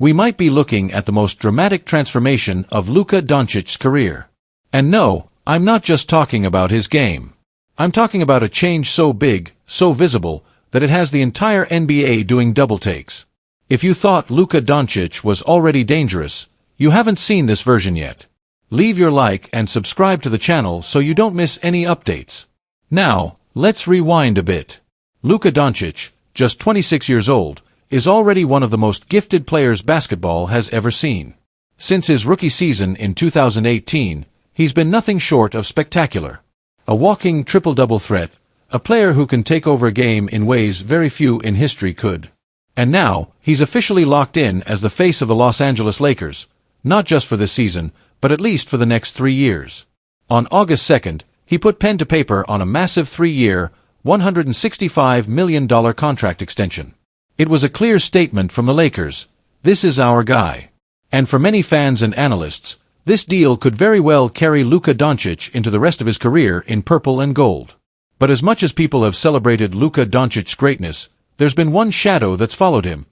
we might be looking at the most dramatic transformation of Luka Doncic's career. And no, I'm not just talking about his game. I'm talking about a change so big, so visible, that it has the entire NBA doing double takes. If you thought Luka Doncic was already dangerous, you haven't seen this version yet. Leave your like and subscribe to the channel so you don't miss any updates. Now, let's rewind a bit. Luka Doncic, just 26 years old, is already one of the most gifted players basketball has ever seen. Since his rookie season in 2018, he's been nothing short of spectacular. A walking triple-double threat, a player who can take over a game in ways very few in history could. And now, he's officially locked in as the face of the Los Angeles Lakers, not just for this season, but at least for the next 3 years. On August 2nd, he put pen to paper on a massive 3-year, $165 million contract extension. It was a clear statement from the Lakers: this is our guy. And for many fans and analysts, this deal could very well carry Luka Doncic into the rest of his career in purple and gold. But as much as people have celebrated Luka Doncic's greatness, there's been one shadow that's followed him,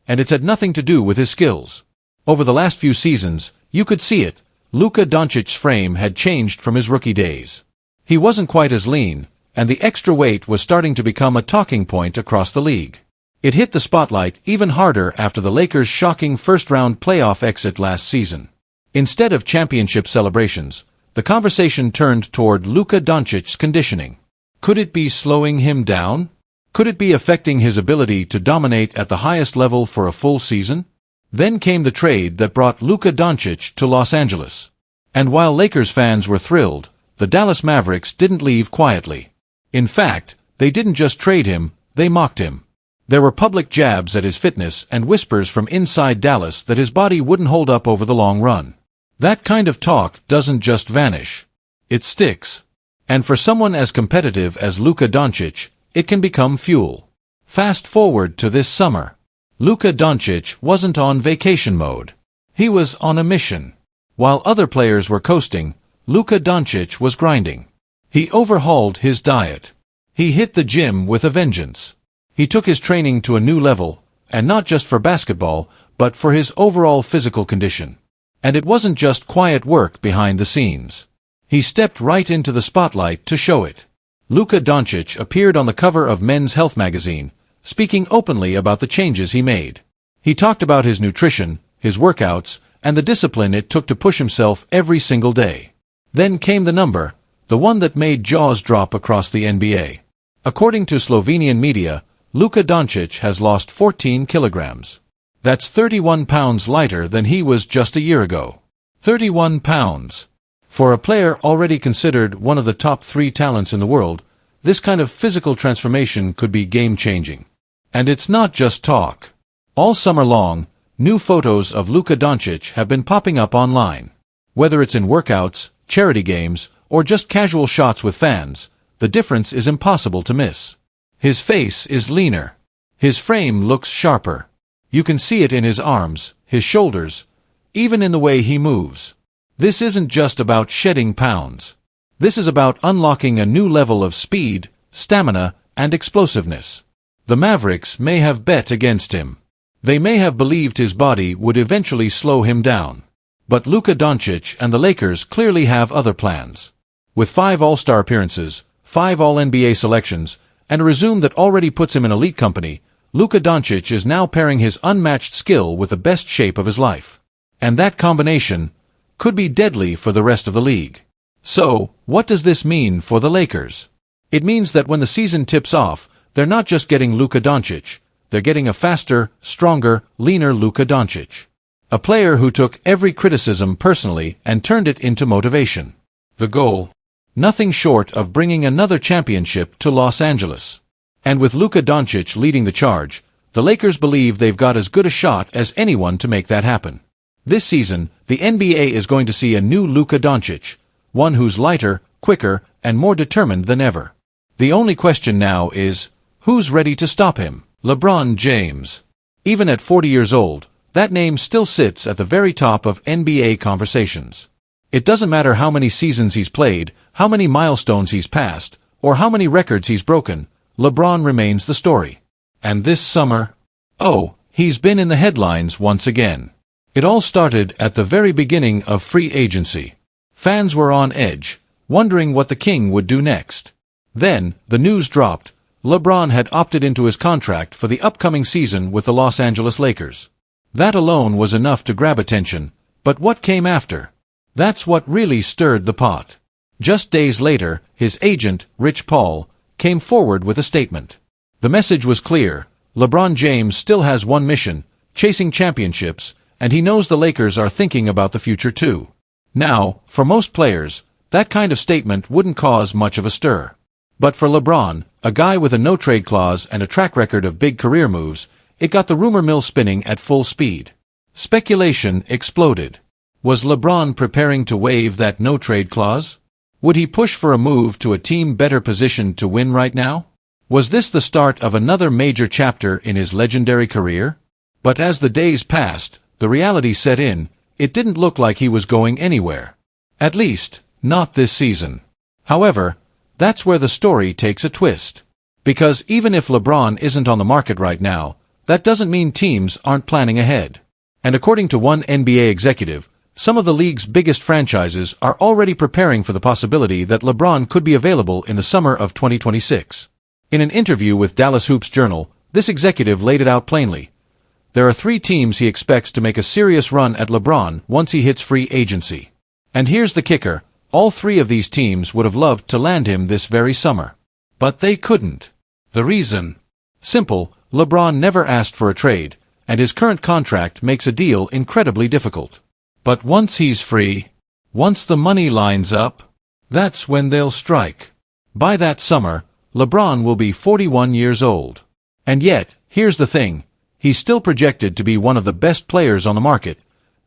and it's had nothing to do with his skills. Over the last few seasons, you could see it. Luka Doncic's frame had changed from his rookie days. He wasn't quite as lean, and the extra weight was starting to become a talking point across the league. It hit the spotlight even harder after the Lakers' shocking first-round playoff exit last season. Instead of championship celebrations, the conversation turned toward Luka Doncic's conditioning. Could it be slowing him down? Could it be affecting his ability to dominate at the highest level for a full season? Then came the trade that brought Luka Doncic to Los Angeles. And while Lakers fans were thrilled, the Dallas Mavericks didn't leave quietly. In fact, they didn't just trade him, they mocked him. There were public jabs at his fitness and whispers from inside Dallas that his body wouldn't hold up over the long run. That kind of talk doesn't just vanish. It sticks. And for someone as competitive as Luka Doncic, it can become fuel. Fast forward to this summer. Luka Doncic wasn't on vacation mode. He was on a mission. While other players were coasting, Luka Doncic was grinding. He overhauled his diet. He hit the gym with a vengeance. He took his training to a new level, and not just for basketball, but for his overall physical condition. And it wasn't just quiet work behind the scenes. He stepped right into the spotlight to show it. Luka Doncic appeared on the cover of Men's Health magazine, speaking openly about the changes he made. He talked about his nutrition, his workouts, and the discipline it took to push himself every single day. Then came the number, the one that made jaws drop across the NBA. According to Slovenian media, Luka Doncic has lost 14 kilograms. That's 31 pounds lighter than he was just a year ago. 31 pounds. For a player already considered one of the top 3 talents in the world, this kind of physical transformation could be game-changing. And it's not just talk. All summer long, new photos of Luka Doncic have been popping up online. Whether it's in workouts, charity games, or just casual shots with fans, the difference is impossible to miss. His face is leaner. His frame looks sharper. You can see it in his arms, his shoulders, even in the way he moves. This isn't just about shedding pounds. This is about unlocking a new level of speed, stamina, and explosiveness. The Mavericks may have bet against him. They may have believed his body would eventually slow him down. But Luka Doncic and the Lakers clearly have other plans. With 5 All-Star appearances, 5 All-NBA selections, and a resume that already puts him in elite company, Luka Doncic is now pairing his unmatched skill with the best shape of his life. And that combination could be deadly for the rest of the league. So, what does this mean for the Lakers? It means that when the season tips off, they're not just getting Luka Doncic, they're getting a faster, stronger, leaner Luka Doncic. A player who took every criticism personally and turned it into motivation. The goal? Nothing short of bringing another championship to Los Angeles. And with Luka Doncic leading the charge, the Lakers believe they've got as good a shot as anyone to make that happen. This season, the NBA is going to see a new Luka Doncic, one who's lighter, quicker, and more determined than ever. The only question now is, who's ready to stop him? LeBron James. Even at 40 years old, that name still sits at the very top of NBA conversations. It doesn't matter how many seasons he's played, how many milestones he's passed, or how many records he's broken, LeBron remains the story. And this summer? Oh, He's been in the headlines once again. It all started at the very beginning of free agency. Fans were on edge, wondering what the king would do next. Then, the news dropped. LeBron had opted into his contract for the upcoming season with the Los Angeles Lakers. That alone was enough to grab attention, but what came after? That's what really stirred the pot. Just days later, his agent, Rich Paul, came forward with a statement. The message was clear. LeBron James still has one mission, chasing championships, and he knows the Lakers are thinking about the future too. Now, for most players, that kind of statement wouldn't cause much of a stir. But for LeBron, a guy with a no-trade clause and a track record of big career moves, it got the rumor mill spinning at full speed. Speculation exploded. Was LeBron preparing to waive that no-trade clause? Would he push for a move to a team better positioned to win right now? Was this the start of another major chapter in his legendary career? But as the days passed, the reality set in. It didn't look like he was going anywhere. At least, not this season. However, that's where the story takes a twist. Because even if LeBron isn't on the market right now, that doesn't mean teams aren't planning ahead. And according to one NBA executive, some of the league's biggest franchises are already preparing for the possibility that LeBron could be available in the summer of 2026. In an interview with Dallas Hoops Journal, this executive laid it out plainly. There are 3 teams he expects to make a serious run at LeBron once he hits free agency. And here's the kicker, all 3 of these teams would have loved to land him this very summer. But they couldn't. The reason? Simple, LeBron never asked for a trade, and his current contract makes a deal incredibly difficult. But once he's free, once the money lines up, that's when they'll strike. By that summer, LeBron will be 41 years old. And yet, here's the thing, he's still projected to be one of the best players on the market,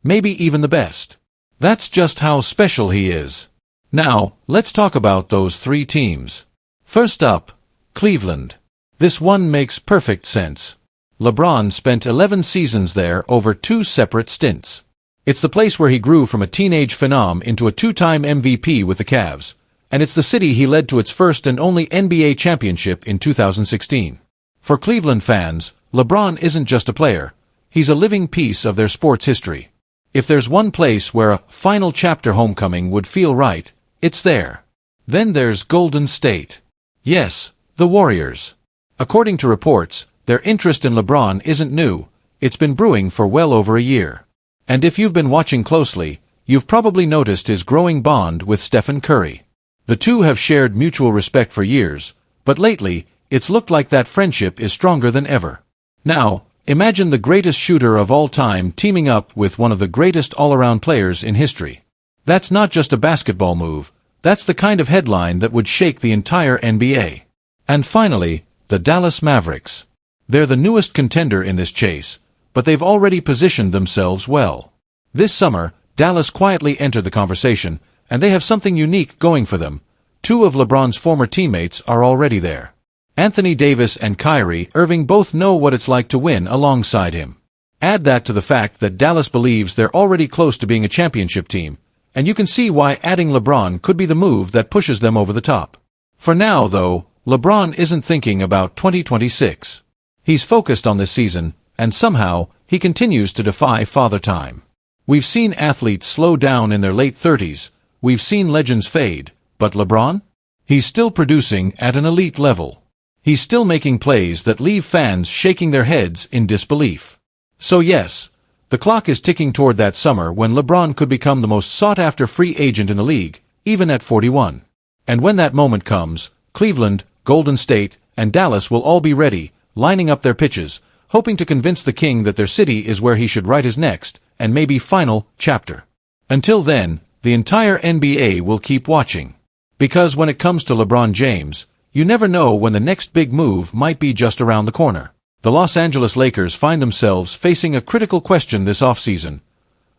maybe even the best. That's just how special he is. Now, let's talk about those 3 teams. First up, Cleveland. This one makes perfect sense. LeBron spent 11 seasons there over 2 separate stints. It's the place where he grew from a teenage phenom into a 2-time MVP with the Cavs, and it's the city he led to its first and only NBA championship in 2016. For Cleveland fans, LeBron isn't just a player, he's a living piece of their sports history. If there's one place where a final chapter homecoming would feel right, it's there. Then there's Golden State. Yes, the Warriors. According to reports, their interest in LeBron isn't new, it's been brewing for well over a year. And if you've been watching closely, you've probably noticed his growing bond with Stephen Curry. The two have shared mutual respect for years, but lately, it's looked like that friendship is stronger than ever. Now, imagine the greatest shooter of all time teaming up with one of the greatest all-around players in history. That's not just a basketball move, that's the kind of headline that would shake the entire NBA. And finally, the Dallas Mavericks. They're the newest contender in this chase, but they've already positioned themselves well. This summer, Dallas quietly entered the conversation, and they have something unique going for them. 2 of LeBron's former teammates are already there. Anthony Davis and Kyrie Irving both know what it's like to win alongside him. Add that to the fact that Dallas believes they're already close to being a championship team, and you can see why adding LeBron could be the move that pushes them over the top. For now, though, LeBron isn't thinking about 2026. He's focused on this season, and somehow, he continues to defy Father Time. We've seen athletes slow down in their late 30s, we've seen legends fade, but LeBron? He's still producing at an elite level. He's still making plays that leave fans shaking their heads in disbelief. So yes, the clock is ticking toward that summer when LeBron could become the most sought-after free agent in the league, even at 41. And when that moment comes, Cleveland, Golden State, and Dallas will all be ready, lining up their pitches, hoping to convince the king that their city is where he should write his next, and maybe final, chapter. Until then, the entire NBA will keep watching. Because when it comes to LeBron James, you never know when the next big move might be just around the corner. The Los Angeles Lakers find themselves facing a critical question this offseason.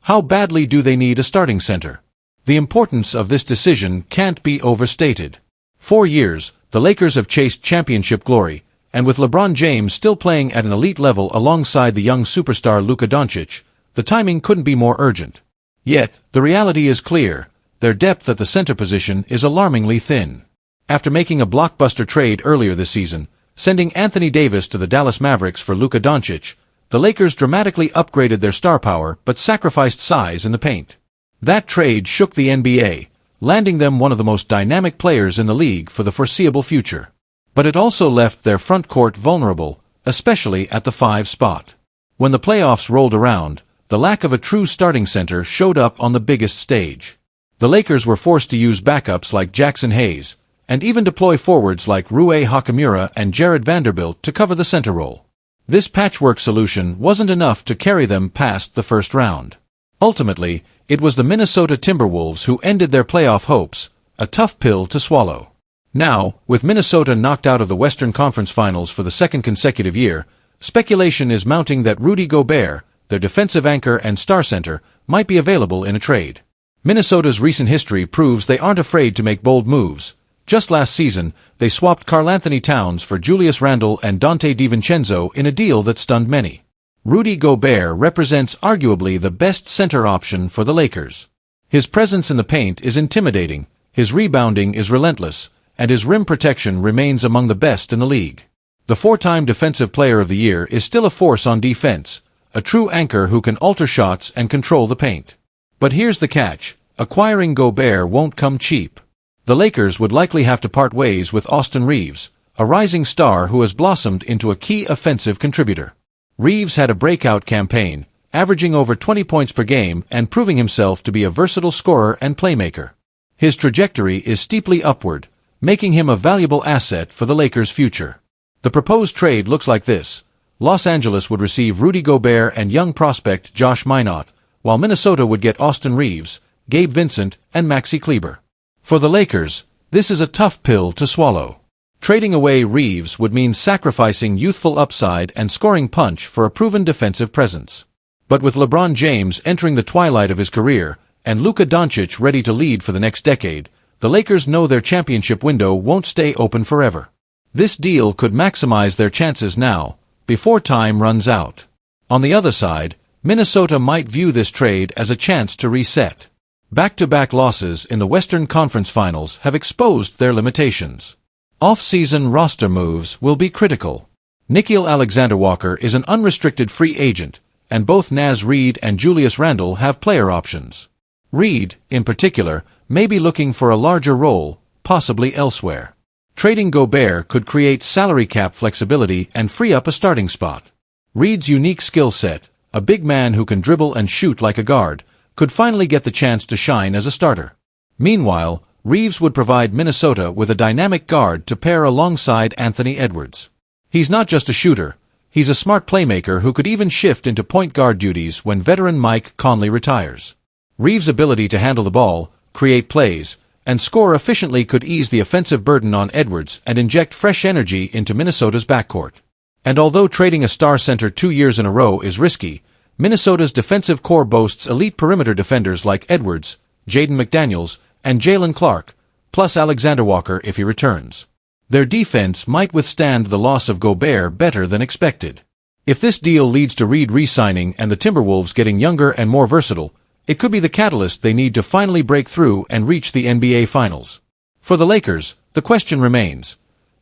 How badly do they need a starting center? The importance of this decision can't be overstated. For years, the Lakers have chased championship glory, and with LeBron James still playing at an elite level alongside the young superstar Luka Doncic, the timing couldn't be more urgent. Yet, the reality is clear, their depth at the center position is alarmingly thin. After making a blockbuster trade earlier this season, sending Anthony Davis to the Dallas Mavericks for Luka Doncic, The Lakers dramatically upgraded their star power but sacrificed size in the paint. That trade shook the NBA, landing them one of the most dynamic players in the league for the foreseeable future. But it also left their front court vulnerable, especially at the 5 spot. When the playoffs rolled around, the lack of a true starting center showed up on the biggest stage. The Lakers were forced to use backups like Jackson Hayes, and even deploy forwards like Rui Hachimura and Jared Vanderbilt to cover the center role. This patchwork solution wasn't enough to carry them past the first round. Ultimately, it was the Minnesota Timberwolves who ended their playoff hopes, a tough pill to swallow. Now, with Minnesota knocked out of the Western Conference Finals for the second consecutive year, speculation is mounting that Rudy Gobert, their defensive anchor and star center, might be available in a trade. Minnesota's recent history proves they aren't afraid to make bold moves. Just last season, they swapped Karl-Anthony Towns for Julius Randle and Donte DiVincenzo in a deal that stunned many. Rudy Gobert represents arguably the best center option for the Lakers. His presence in the paint is intimidating, his rebounding is relentless, and his rim protection remains among the best in the league. The 4-time Defensive Player of the Year is still a force on defense, a true anchor who can alter shots and control the paint. But here's the catch: acquiring Gobert won't come cheap. The Lakers would likely have to part ways with Austin Reaves, a rising star who has blossomed into a key offensive contributor. Reaves had a breakout campaign, averaging over 20 points per game and proving himself to be a versatile scorer and playmaker. His trajectory is steeply upward, making him a valuable asset for the Lakers' future. The proposed trade looks like this: Los Angeles would receive Rudy Gobert and young prospect Josh Minott, while Minnesota would get Austin Reaves, Gabe Vincent, and Maxi Kleber. For the Lakers, this is a tough pill to swallow. Trading away Reaves would mean sacrificing youthful upside and scoring punch for a proven defensive presence. But with LeBron James entering the twilight of his career, and Luka Doncic ready to lead for the next decade, the Lakers know their championship window won't stay open forever. This deal could maximize their chances now, before time runs out. On the other side, Minnesota might view this trade as a chance to reset. Back-to-back losses in the Western Conference Finals have exposed their limitations. Off-season roster moves will be critical. Nickeil Alexander-Walker is an unrestricted free agent, and both Naz Reid and Julius Randle have player options. Reid, in particular, may be looking for a larger role, possibly elsewhere. Trading Gobert could create salary cap flexibility and free up a starting spot. Reid's unique skill set, a big man who can dribble and shoot like a guard, could finally get the chance to shine as a starter. Meanwhile, Reaves would provide Minnesota with a dynamic guard to pair alongside Anthony Edwards. He's not just a shooter, he's a smart playmaker who could even shift into point guard duties when veteran Mike Conley retires. Reaves' ability to handle the ball, create plays, and score efficiently could ease the offensive burden on Edwards and inject fresh energy into Minnesota's backcourt. And although trading a star center 2 years in a row is risky, Minnesota's defensive core boasts elite perimeter defenders like Edwards, Jaden McDaniels, and Jalen Clark, plus Alexander Walker if he returns. Their defense might withstand the loss of Gobert better than expected. If this deal leads to Reid re-signing and the Timberwolves getting younger and more versatile, it could be the catalyst they need to finally break through and reach the NBA Finals. For the Lakers, the question remains: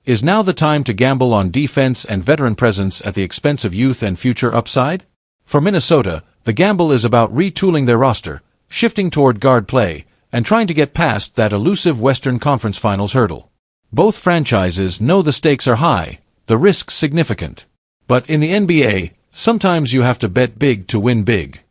is now the time to gamble on defense and veteran presence at the expense of youth and future upside? For Minnesota, the gamble is about retooling their roster, shifting toward guard play, and trying to get past that elusive Western Conference Finals hurdle. Both franchises know the stakes are high, the risks significant. But in the NBA, sometimes you have to bet big to win big.